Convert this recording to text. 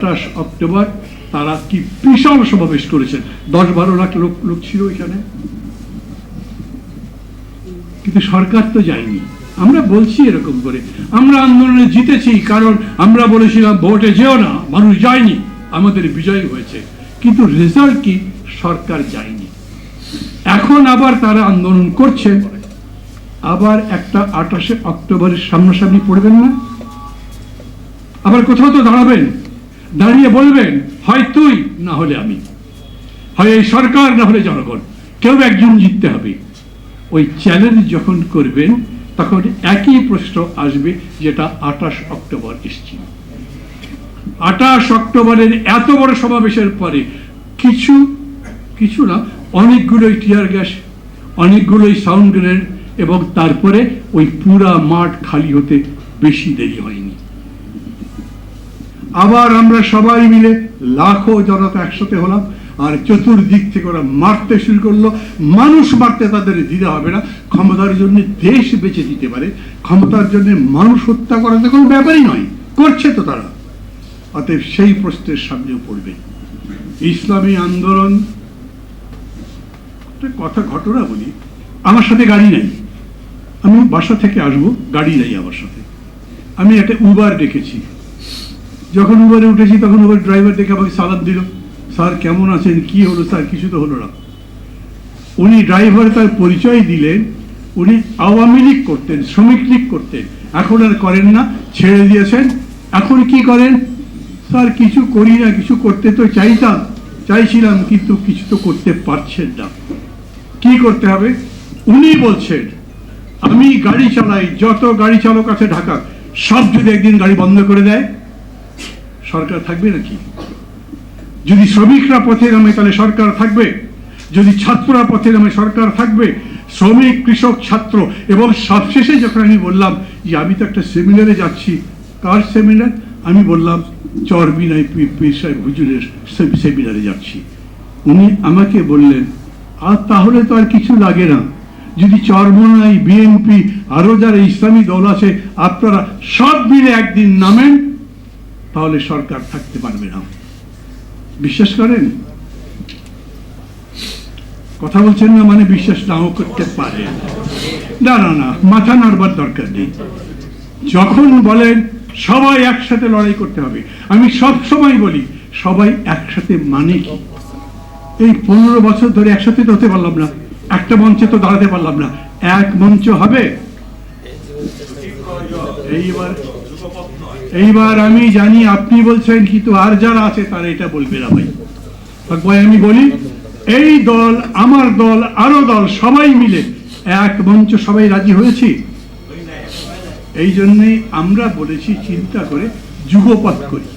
28 October তারা কি বিশাল সমাবেশ করেছেন, 10-12 লাখ লোক ছিল এখানে, কিন্তু সরকার তো যায়নি। আমরা বলছি এরকম করে, আমরা আন্দোলনে জিতেছি কারণ আমরা বলেছিলাম ভোটে যেও না, মানুষ যায়নি, আমাদের বিজয় হয়েছে, কিন্তু রেজাল্ট কি, সরকার যায়নি। এখন আবার তারা আন্দোলন করছে, আবার একটা 28 অক্টোবরের সামনাসামনি পড়বেন না, আবার কোথাও তো দাঁড়াবেন, দাঁড়িয়ে বলবেন হয় তুই না হলে আমি, হয় এই সরকার না হলে জনগণ, কেউ একজন জিততে হবে। ওই চ্যালেঞ্জ যখন করবেন তখন একই প্রশ্ন আসবে যেটা 28 অক্টোবর এসেছিল। 28 অক্টোবরের এত বড় সমাবেশের পরে কিছু না, অনেকগুলোই টিয়ার গ্যাস, অনেকগুলোই সাউন্ড গ্রেনেড, এবং তারপরে ওই পুরা মাঠ খালি হতে বেশি দেরি হয়নি। আবার আমরা সবাই মিলে লাখো জনতা একসাথে হলাম, আর চতুর্দিক থেকে ওরা মারতে শুরু করলো। মানুষ মারতে তাদের দিতে হবে না, ক্ষমতার জন্য দেশ বেঁচে দিতে পারে, ক্ষমতার জন্য মানুষ হত্যা করা তো কোনো ব্যাপারই নয়, করছে তো তারা। অতএব সেই প্রশ্নের সামনেও পড়বে ইসলামী আন্দোলন। কথা ঘটনা বলি, আমার সাথে গাড়ি নাই, আমি বাসা থেকে আসবো, গাড়ি নাই আমার সাথে, আমি একটা উবার ডেকেছি। যখন উবারে উঠেছি তখন উবার ড্রাইভার দেখে আমাকে সালাম দিল, স্যার কেমন আছেন, কি হলো স্যার, কিছু তো হলো না। উনি ড্রাইভার তার পরিচয় দিলেন, উনি আওয়ামী লীগ করতেন, শ্রমিক লীগ করতেন, এখন আর করেন না, ছেড়ে দিয়েছেন। এখন কি করেন? স্যার কিছু করি না, কিছু করতে তো চাইছিলাম, কিন্তু কিছু তো করতে পারছেন না। কি করতে হবে? উনি বলছেন আমি গাড়ি চালাই, যত গাড়ি চালক আছে ঢাকা সব যদি একদিন গাড়ি বন্ধ করে দেয়, সরকার থাকবে নাকি? যদি শ্রমিকরা পথে নামে তাহলে সরকার থাকবে, যদি ছাত্ররা পথে নামে সরকার থাকবে। শ্রমিক, কৃষক, ছাত্র, এবং সবশেষে যখন আমি বললাম যে আমি তো একটা সেমিনারে যাচ্ছি, কার সেমিনার? আমি বললাম চরবিনাই পীর সাহেব হুজুরের সেমিনারে যাচ্ছি। উনি আমাকে বললেন আর তাহলে তো আর কিছু লাগে না, যদি চরমোনাই, বিএনপি, আরো যারা ইসলামী দল আছে আপনারা সব মিলে একদিন নামেন, তাহলে সরকার থাকতে পারবে না। বিশ্বাস করেন? কথা বলছেন না মানে বিশ্বাস নাও করতে পারে না, মাথা নাড়বার দরকার নেই। যখন বলেন সবাই একসাথে লড়াই করতে হবে, আমি সব সময় বলি সবাই একসাথে মানে কি? এই 15 বছর ধরে একসাথে তো হতে পারলাম না, একটা মঞ্চে তো দাঁড়াতে পারলাম না, এক মঞ্চ হবে। এইবার আমি জানি আপনি বলছেন, কিন্তু আর যারা আছে তারা এটা বলবে না। ভাই আমি বলি এই দল, আমার দল, আরো দল, সবাই মিলে এক মঞ্চ, সবাই রাজি হয়েছি। এই জন্যই আমরা বলেছি চিন্তা করে যুগপৎ করি।